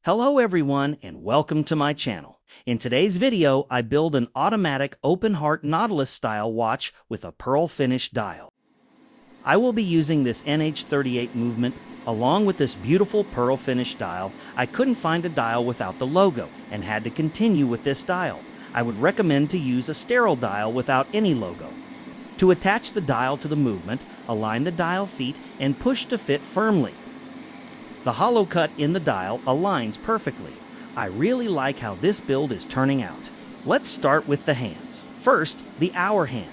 Hello everyone and welcome to my channel. In today's video, I build an automatic open heart Nautilus style watch with a pearl finish dial. I will be using this NH38 movement along with this beautiful pearl finish dial. I couldn't find a dial without the logo and had to continue with this dial. I would recommend to use a sterile dial without any logo. To attach the dial to the movement, align the dial feet and push to fit firmly. The hollow cut in the dial aligns perfectly. I really like how this build is turning out. Let's start with the hands. First, the hour hand.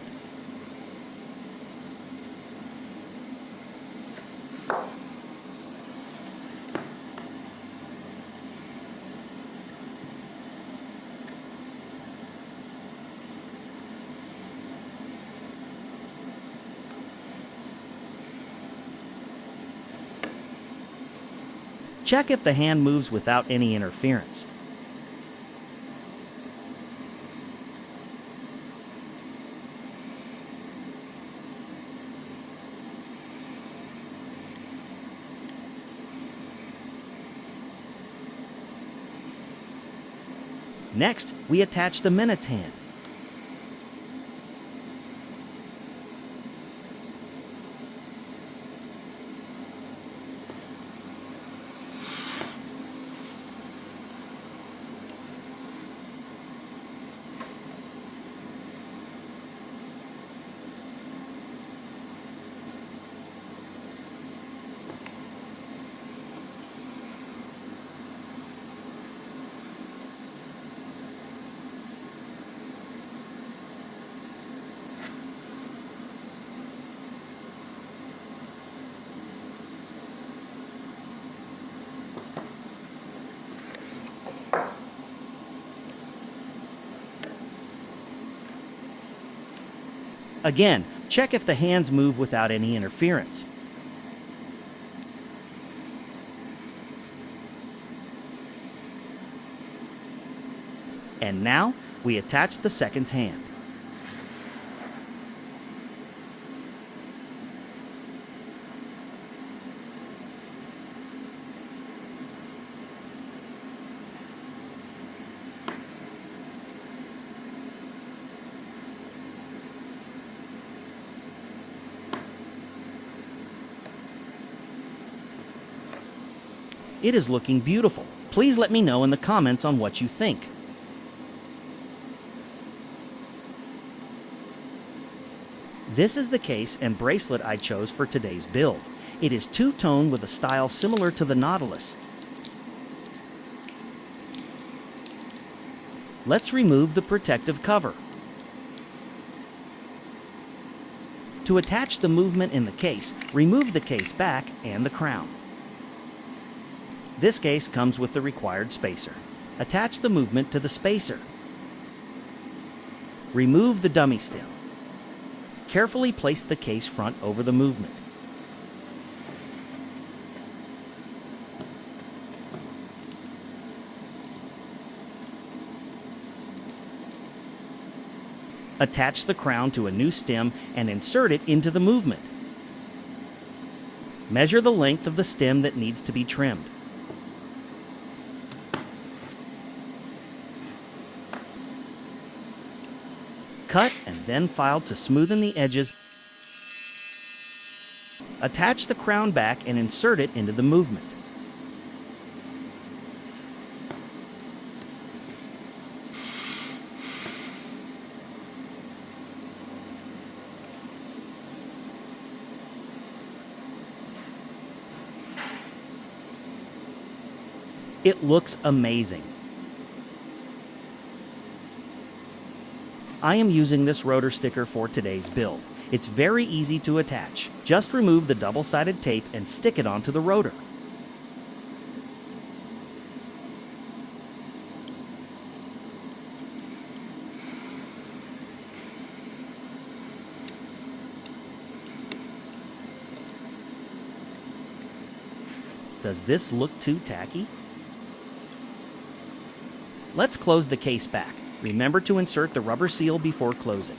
Check if the hand moves without any interference. Next, we attach the minutes hand. Again, check if the hands move without any interference. And now, we attach the second hand. It is looking beautiful. Please let me know in the comments on what you think. This is the case and bracelet I chose for today's build. It is two-tone with a style similar to the Nautilus. Let's remove the protective cover. To attach the movement in the case, remove the case back and the crown. This case comes with the required spacer. Attach the movement to the spacer. Remove the dummy stem. Carefully place the case front over the movement. Attach the crown to a new stem and insert it into the movement. Measure the length of the stem that needs to be trimmed. Cut and then file to smoothen the edges. Attach the crown back and insert it into the movement. It looks amazing. I am using this rotor sticker for today's build. It's very easy to attach. Just remove the double-sided tape and stick it onto the rotor. Does this look too tacky? Let's close the case back. Remember to insert the rubber seal before closing.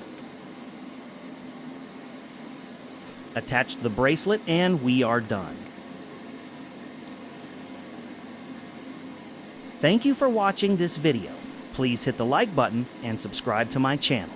Attach the bracelet and we are done. Thank you for watching this video. Please hit the like button and subscribe to my channel.